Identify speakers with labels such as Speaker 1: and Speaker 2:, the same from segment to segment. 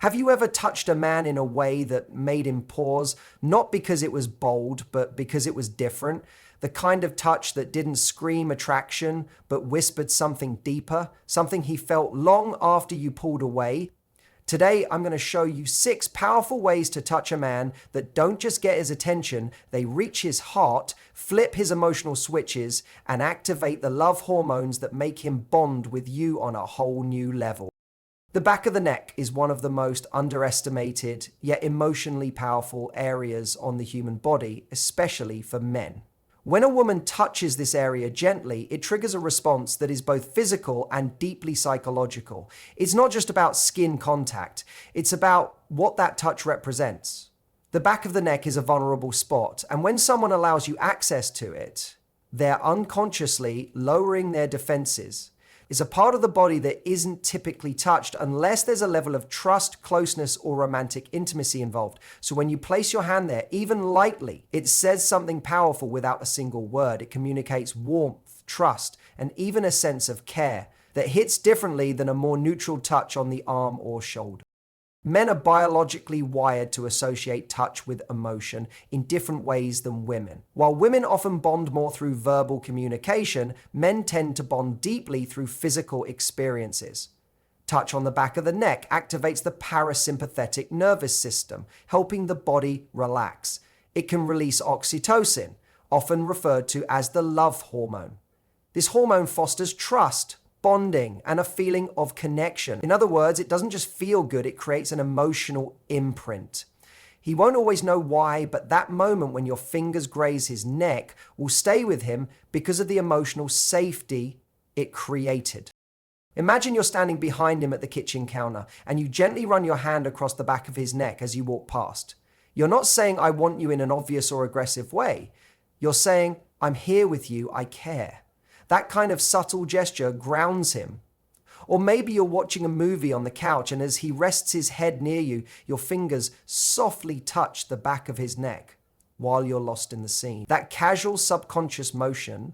Speaker 1: Have you ever touched a man in a way that made him pause, not because it was bold, but because it was different? The kind of touch that didn't scream attraction, but whispered something deeper, something he felt long after you pulled away? Today, I'm going to show you 6 powerful ways to touch a man that don't just get his attention, they reach his heart, flip his emotional switches, and activate the love hormones that make him bond with you on a whole new level. The back of the neck is one of the most underestimated, yet emotionally powerful areas on the human body, especially for men. When a woman touches this area gently, it triggers a response that is both physical and deeply psychological. It's not just about skin contact, it's about what that touch represents. The back of the neck is a vulnerable spot, and when someone allows you access to it, they're unconsciously lowering their defenses. It's a part of the body that isn't typically touched unless there's a level of trust, closeness, or romantic intimacy involved. So when you place your hand there, even lightly, it says something powerful without a single word. It communicates warmth, trust, and even a sense of care that hits differently than a more neutral touch on the arm or shoulder. Men are biologically wired to associate touch with emotion in different ways than women. While women often bond more through verbal communication, men tend to bond deeply through physical experiences. Touch on the back of the neck activates the parasympathetic nervous system, helping the body relax. It can release oxytocin, often referred to as the love hormone. This hormone fosters trust, bonding, and a feeling of connection. In other words, it doesn't just feel good, it creates an emotional imprint. He won't always know why, but that moment when your fingers graze his neck will stay with him because of the emotional safety it created. Imagine you're standing behind him at the kitchen counter and you gently run your hand across the back of his neck as you walk past. You're not saying, "I want you," in an obvious or aggressive way. You're saying, "I'm here with you, I care." That kind of subtle gesture grounds him. Or maybe you're watching a movie on the couch and as he rests his head near you, your fingers softly touch the back of his neck while you're lost in the scene. That casual subconscious motion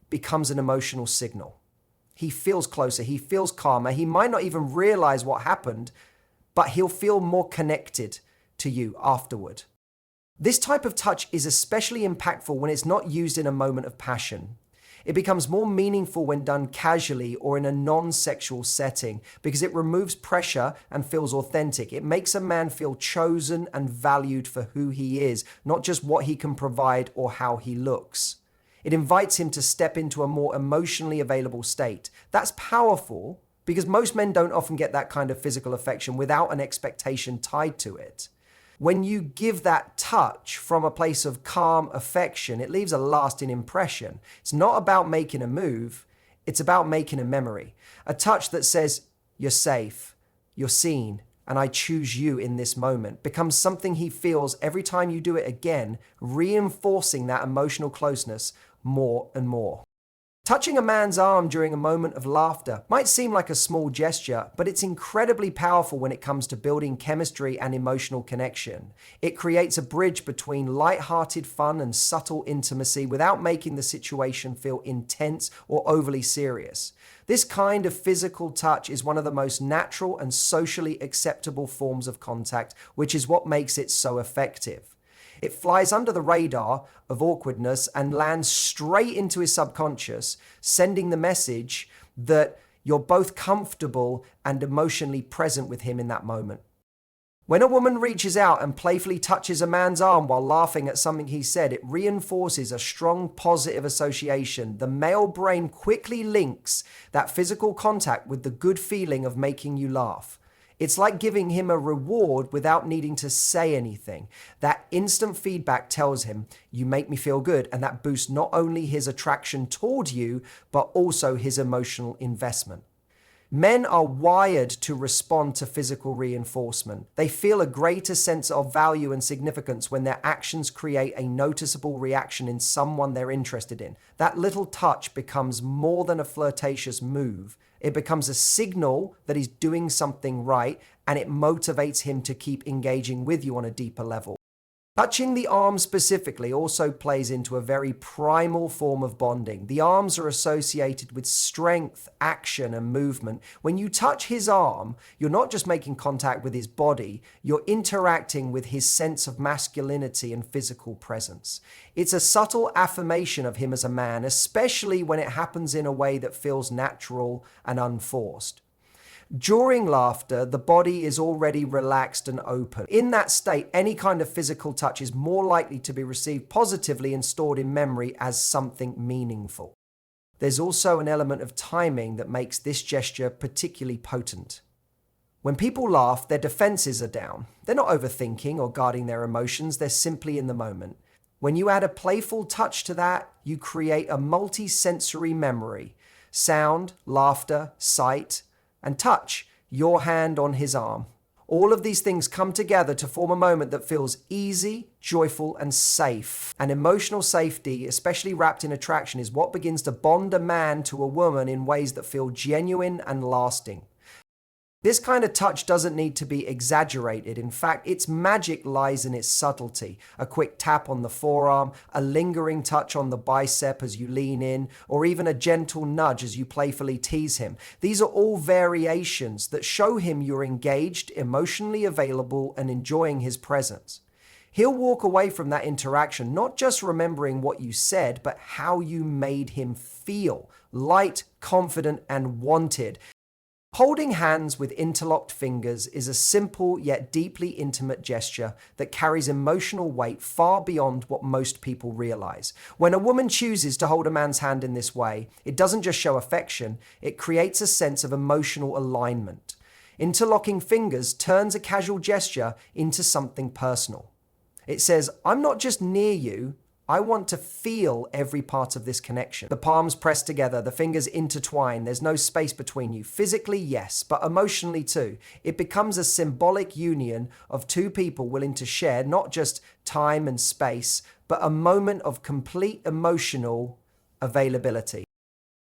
Speaker 1: becomes an emotional signal. He feels closer, he feels calmer, he might not even realize what happened, but he'll feel more connected to you afterward. This type of touch is especially impactful when it's not used in a moment of passion. It becomes more meaningful when done casually or in a non-sexual setting because it removes pressure and feels authentic. It makes a man feel chosen and valued for who he is, not just what he can provide or how he looks. It invites him to step into a more emotionally available state. That's powerful because most men don't often get that kind of physical affection without an expectation tied to it. When you give that touch from a place of calm affection, it leaves a lasting impression. It's not about making a move, it's about making a memory. A touch that says, "You're safe, you're seen, and I choose you in this moment," becomes something he feels every time you do it again, reinforcing that emotional closeness more and more. Touching a man's arm during a moment of laughter might seem like a small gesture, but it's incredibly powerful when it comes to building chemistry and emotional connection. It creates a bridge between light-hearted fun and subtle intimacy without making the situation feel intense or overly serious. This kind of physical touch is one of the most natural and socially acceptable forms of contact, which is what makes it so effective. It flies under the radar of awkwardness and lands straight into his subconscious, sending the message that you're both comfortable and emotionally present with him in that moment. When a woman reaches out and playfully touches a man's arm while laughing at something he said, it reinforces a strong positive association. The male brain quickly links that physical contact with the good feeling of making you laugh. It's like giving him a reward without needing to say anything. That instant feedback tells him, "You make me feel good," and that boosts not only his attraction toward you, but also his emotional investment. Men are wired to respond to physical reinforcement. They feel a greater sense of value and significance when their actions create a noticeable reaction in someone they're interested in. That little touch becomes more than a flirtatious move. It becomes a signal that he's doing something right, and it motivates him to keep engaging with you on a deeper level. Touching the arm specifically also plays into a very primal form of bonding. The arms are associated with strength, action, and movement. When you touch his arm, you're not just making contact with his body, you're interacting with his sense of masculinity and physical presence. It's a subtle affirmation of him as a man, especially when it happens in a way that feels natural and unforced. During laughter, the body is already relaxed and open. In that state, any kind of physical touch is more likely to be received positively and stored in memory as something meaningful. There's also an element of timing that makes this gesture particularly potent. When people laugh, their defenses are down. They're not overthinking or guarding their emotions, they're simply in the moment. When you add a playful touch to that, you create a multi-sensory memory. Sound, laughter, sight, and touch, your hand on his arm. All of these things come together to form a moment that feels easy, joyful, and safe. And emotional safety, especially wrapped in attraction, is what begins to bond a man to a woman in ways that feel genuine and lasting. This kind of touch doesn't need to be exaggerated. In fact, its magic lies in its subtlety. A quick tap on the forearm, a lingering touch on the bicep as you lean in, or even a gentle nudge as you playfully tease him. These are all variations that show him you're engaged, emotionally available, and enjoying his presence. He'll walk away from that interaction not just remembering what you said, but how you made him feel. Light, confident, and wanted. Holding hands with interlocked fingers is a simple yet deeply intimate gesture that carries emotional weight far beyond what most people realize. When a woman chooses to hold a man's hand in this way, it doesn't just show affection, it creates a sense of emotional alignment. Interlocking fingers turns a casual gesture into something personal. It says, I'm not just near you, I want to feel every part of this connection. The palms press together, the fingers intertwine, there's no space between you. Physically, yes, but emotionally too. It becomes a symbolic union of two people willing to share not just time and space, but a moment of complete emotional availability.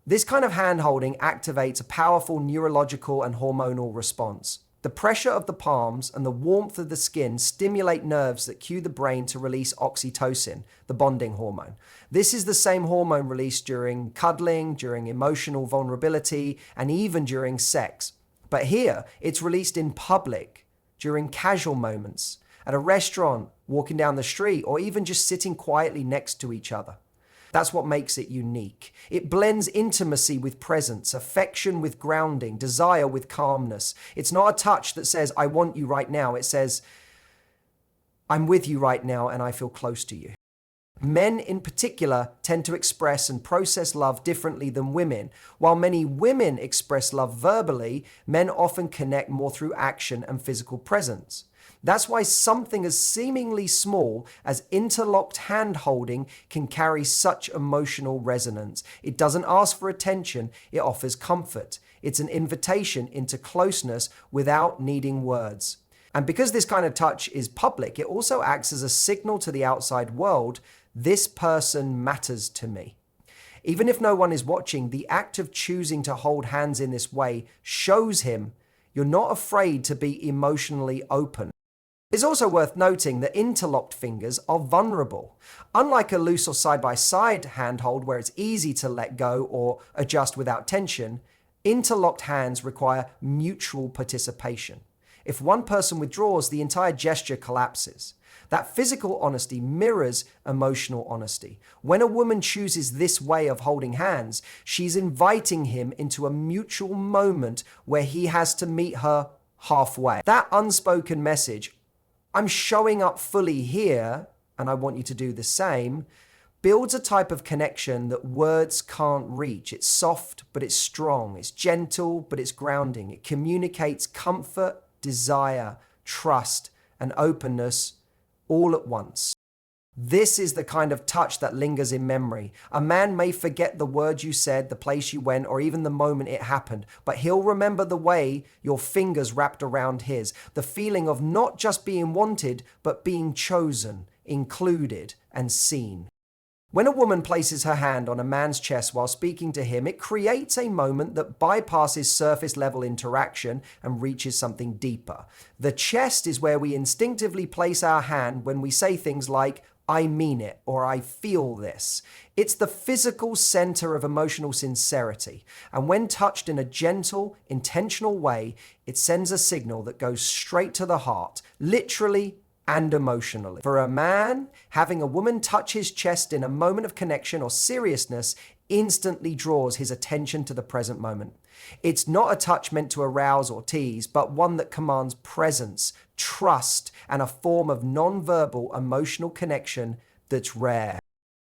Speaker 1: This kind of hand-holding activates a powerful neurological and hormonal response. The pressure of the palms and the warmth of the skin stimulate nerves that cue the brain to release oxytocin, the bonding hormone. This is the same hormone released during cuddling, during emotional vulnerability, and even during sex. But here, it's released in public, during casual moments, at a restaurant, walking down the street, or even just sitting quietly next to each other. That's what makes it unique. It blends intimacy with presence, affection with grounding, desire with calmness. It's not a touch that says, I want you right now. It says, I'm with you right now and I feel close to you. Men in particular tend to express and process love differently than women. While many women express love verbally, men often connect more through action and physical presence. That's why something as seemingly small as interlocked hand-holding can carry such emotional resonance. It doesn't ask for attention, it offers comfort. It's an invitation into closeness without needing words. And because this kind of touch is public, it also acts as a signal to the outside world, this person matters to me. Even if no one is watching, the act of choosing to hold hands in this way shows him you're not afraid to be emotionally open. It's also worth noting that interlocked fingers are vulnerable. Unlike a loose or side-by-side handhold where it's easy to let go or adjust without tension, interlocked hands require mutual participation. If one person withdraws, the entire gesture collapses. That physical honesty mirrors emotional honesty. When a woman chooses this way of holding hands, she's inviting him into a mutual moment where he has to meet her halfway. That unspoken message, I'm showing up fully here, and I want you to do the same, builds a type of connection that words can't reach. It's soft, but it's strong. It's gentle, but it's grounding. It communicates comfort, desire, trust, and openness all at once. This is the kind of touch that lingers in memory. A man may forget the words you said, the place you went, or even the moment it happened, but he'll remember the way your fingers wrapped around his, the feeling of not just being wanted, but being chosen, included, and seen. When a woman places her hand on a man's chest while speaking to him, it creates a moment that bypasses surface level interaction and reaches something deeper. The chest is where we instinctively place our hand when we say things like, "I mean it," or "I feel this." It's the physical center of emotional sincerity. And when touched in a gentle, intentional way, it sends a signal that goes straight to the heart, literally and emotionally. For a man, having a woman touch his chest in a moment of connection or seriousness instantly draws his attention to the present moment. It's not a touch meant to arouse or tease, but one that commands presence, trust, and a form of non-verbal emotional connection that's rare.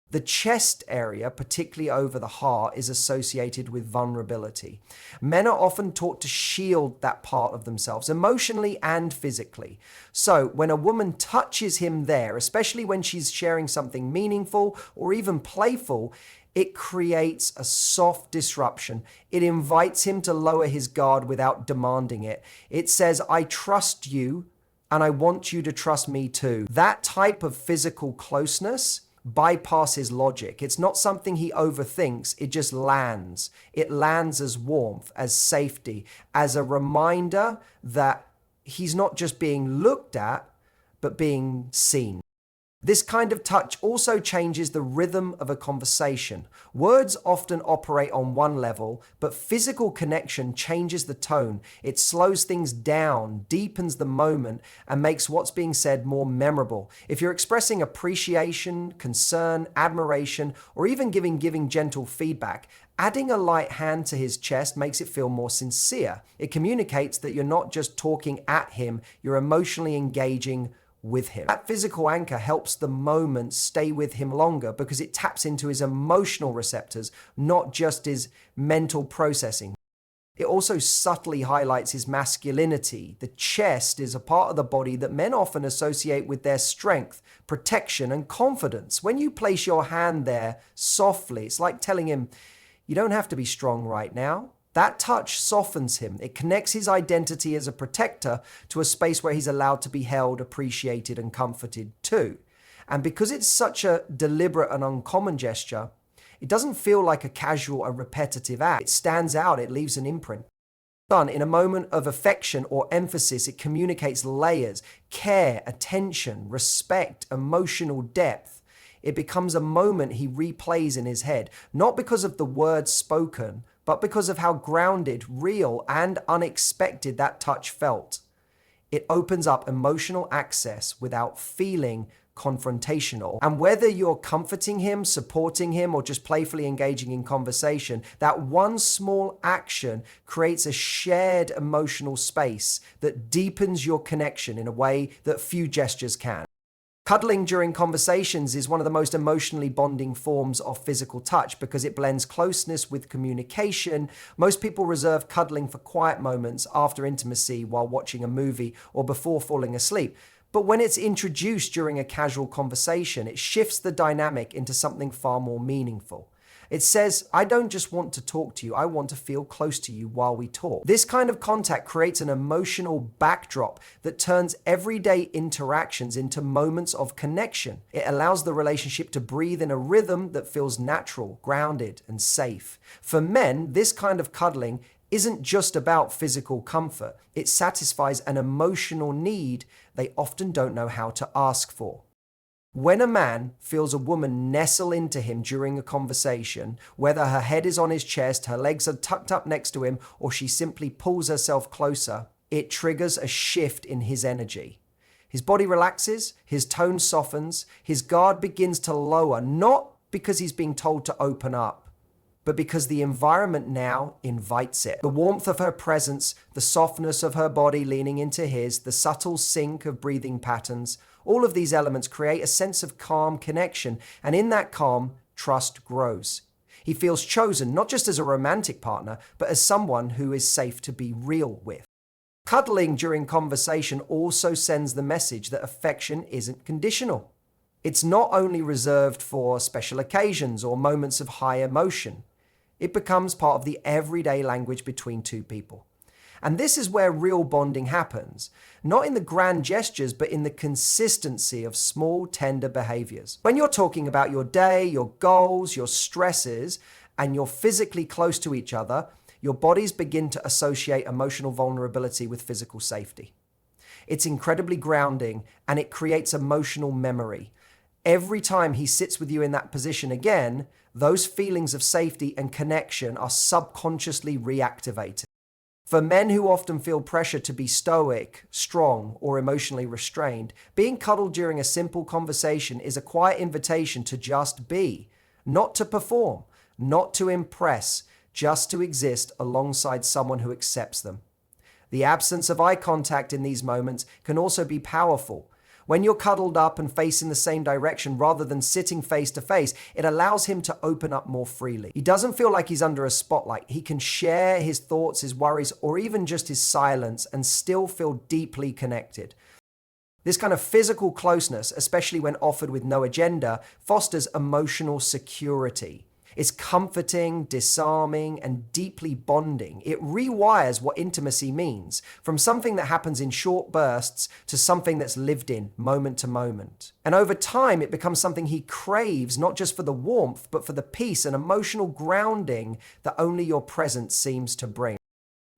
Speaker 1: The chest area, particularly over the heart, is associated with vulnerability. Men are often taught to shield that part of themselves, emotionally and physically. So when a woman touches him there, especially when she's sharing something meaningful or even playful, it creates a soft disruption. It invites him to lower his guard without demanding it. It says, "I trust you, and I want you to trust me too." That type of physical closeness bypasses logic. It's not something he overthinks. It just lands. It lands as warmth, as safety, as a reminder that he's not just being looked at, but being seen. This kind of touch also changes the rhythm of a conversation. Words often operate on one level, but physical connection changes the tone. It slows things down, deepens the moment, and makes what's being said more memorable. If you're expressing appreciation, concern, admiration, or even giving gentle feedback, adding a light hand to his chest makes it feel more sincere. It communicates that you're not just talking at him, you're emotionally engaging with him. That physical anchor helps the moment stay with him longer because it taps into his emotional receptors, not just his mental processing. It also subtly highlights his masculinity. The chest is a part of the body that men often associate with their strength, protection, and confidence. When you place your hand there softly, it's like telling him, "You don't have to be strong right now." That touch softens him. It connects his identity as a protector to a space where he's allowed to be held, appreciated, and comforted too. And because it's such a deliberate and uncommon gesture, it doesn't feel like a casual or repetitive act. It stands out, it leaves an imprint. Done in a moment of affection or emphasis, it communicates layers, care, attention, respect, emotional depth. It becomes a moment he replays in his head, not because of the words spoken, but because of how grounded, real, and unexpected that touch felt. It opens up emotional access without feeling confrontational. And whether you're comforting him, supporting him, or just playfully engaging in conversation, that one small action creates a shared emotional space that deepens your connection in a way that few gestures can. Cuddling during conversations is one of the most emotionally bonding forms of physical touch because it blends closeness with communication. Most people reserve cuddling for quiet moments after intimacy while watching a movie or before falling asleep. But when it's introduced during a casual conversation, it shifts the dynamic into something far more meaningful. It says, "I don't just want to talk to you, I want to feel close to you while we talk." This kind of contact creates an emotional backdrop that turns everyday interactions into moments of connection. It allows the relationship to breathe in a rhythm that feels natural, grounded, and safe. For men, this kind of cuddling isn't just about physical comfort. It satisfies an emotional need they often don't know how to ask for. When a man feels a woman nestle into him during a conversation, whether her head is on his chest, her legs are tucked up next to him, or she simply pulls herself closer, it triggers a shift in his energy. His body relaxes, his tone softens, his guard begins to lower, not because he's being told to open up, but because the environment now invites it. The warmth of her presence, the softness of her body leaning into his, the subtle sync of breathing patterns, all of these elements create a sense of calm connection, and in that calm, trust grows. He feels chosen not just as a romantic partner, but as someone who is safe to be real with. Cuddling during conversation also sends the message that affection isn't conditional. It's not only reserved for special occasions or moments of high emotion. It becomes part of the everyday language between two people. And this is where real bonding happens, not in the grand gestures, but in the consistency of small, tender behaviors. When you're talking about your day, your goals, your stresses, and you're physically close to each other, your bodies begin to associate emotional vulnerability with physical safety. It's incredibly grounding, and it creates emotional memory. Every time he sits with you in that position again, those feelings of safety and connection are subconsciously reactivated. For men who often feel pressure to be stoic, strong, or emotionally restrained, being cuddled during a simple conversation is a quiet invitation to just be, not to perform, not to impress, just to exist alongside someone who accepts them. The absence of eye contact in these moments can also be powerful. When you're cuddled up and facing the same direction rather than sitting face to face, it allows him to open up more freely. He doesn't feel like he's under a spotlight. He can share his thoughts, his worries, or even just his silence and still feel deeply connected. This kind of physical closeness, especially when offered with no agenda, fosters emotional security. It's comforting, disarming, and deeply bonding. It rewires what intimacy means, from something that happens in short bursts to something that's lived in moment to moment. And over time, it becomes something he craves, not just for the warmth, but for the peace and emotional grounding that only your presence seems to bring.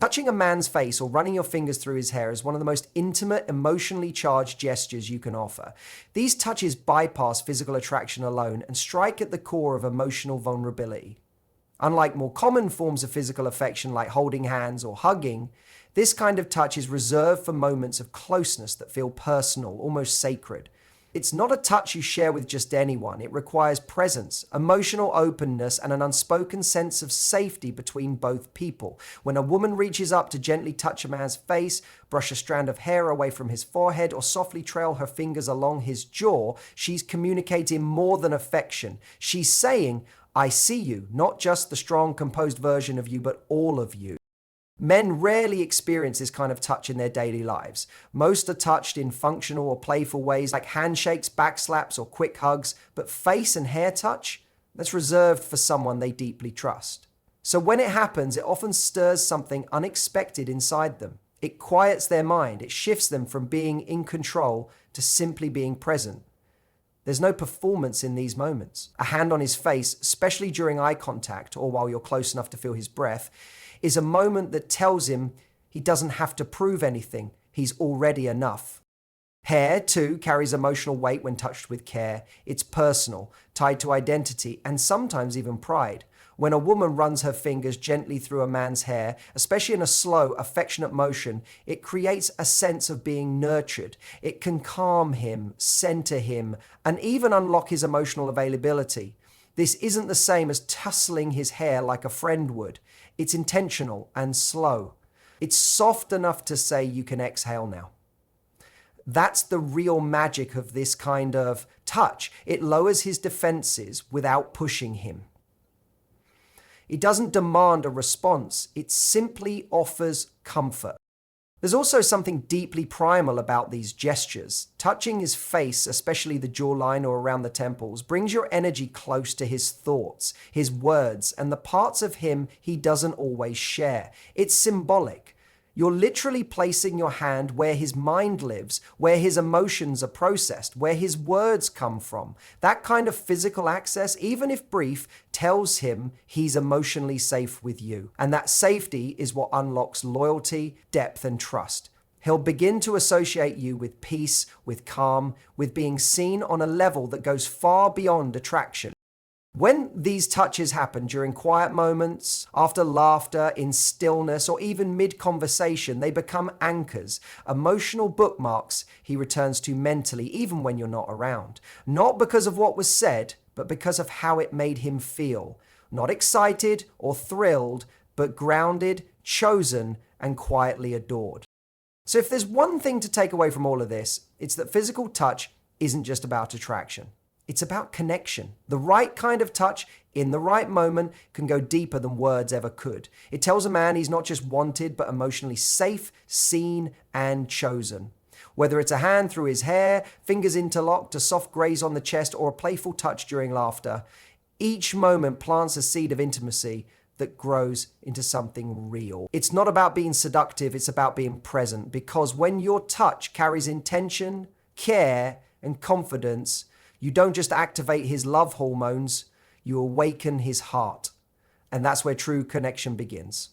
Speaker 1: Touching a man's face or running your fingers through his hair is one of the most intimate, emotionally charged gestures you can offer. These touches bypass physical attraction alone and strike at the core of emotional vulnerability. Unlike more common forms of physical affection like holding hands or hugging, this kind of touch is reserved for moments of closeness that feel personal, almost sacred. It's not a touch you share with just anyone. It requires presence, emotional openness, and an unspoken sense of safety between both people. When a woman reaches up to gently touch a man's face, brush a strand of hair away from his forehead, or softly trail her fingers along his jaw, she's communicating more than affection. She's saying, "I see you," not just the strong, composed version of you, but all of you. Men rarely experience this kind of touch in their daily lives. Most are touched in functional or playful ways like handshakes, backslaps, or quick hugs, but face and hair touch, that's reserved for someone they deeply trust. So when it happens, it often stirs something unexpected inside them. It quiets their mind. It shifts them from being in control to simply being present. There's no performance in these moments. A hand on his face, especially during eye contact or while you're close enough to feel his breath, is a moment that tells him he doesn't have to prove anything. He's already enough. Hair, too, carries emotional weight when touched with care. It's personal, tied to identity, and sometimes even pride. When a woman runs her fingers gently through a man's hair, especially in a slow, affectionate motion, it creates a sense of being nurtured. It can calm him, center him, and even unlock his emotional availability. This isn't the same as tussling his hair like a friend would. It's intentional and slow. It's soft enough to say you can exhale now. That's the real magic of this kind of touch. It lowers his defenses without pushing him. It doesn't demand a response. It simply offers comfort. There's also something deeply primal about these gestures. Touching his face, especially the jawline or around the temples, brings your energy close to his thoughts, his words, and the parts of him he doesn't always share. It's symbolic. You're literally placing your hand where his mind lives, where his emotions are processed, where his words come from. That kind of physical access, even if brief, tells him he's emotionally safe with you. And that safety is what unlocks loyalty, depth, and trust. He'll begin to associate you with peace, with calm, with being seen on a level that goes far beyond attraction. When these touches happen during quiet moments, after laughter, in stillness, or even mid-conversation, they become anchors, emotional bookmarks he returns to mentally, even when you're not around. Not because of what was said, but because of how it made him feel. Not excited or thrilled, but grounded, chosen, and quietly adored. So if there's one thing to take away from all of this, it's that physical touch isn't just about attraction. It's about connection. The right kind of touch in the right moment can go deeper than words ever could. It tells a man he's not just wanted, but emotionally safe, seen, and chosen. Whether it's a hand through his hair, fingers interlocked, a soft graze on the chest, or a playful touch during laughter, each moment plants a seed of intimacy that grows into something real. It's not about being seductive, it's about being present, because when your touch carries intention, care, and confidence, you don't just activate his love hormones, you awaken his heart. And that's where true connection begins.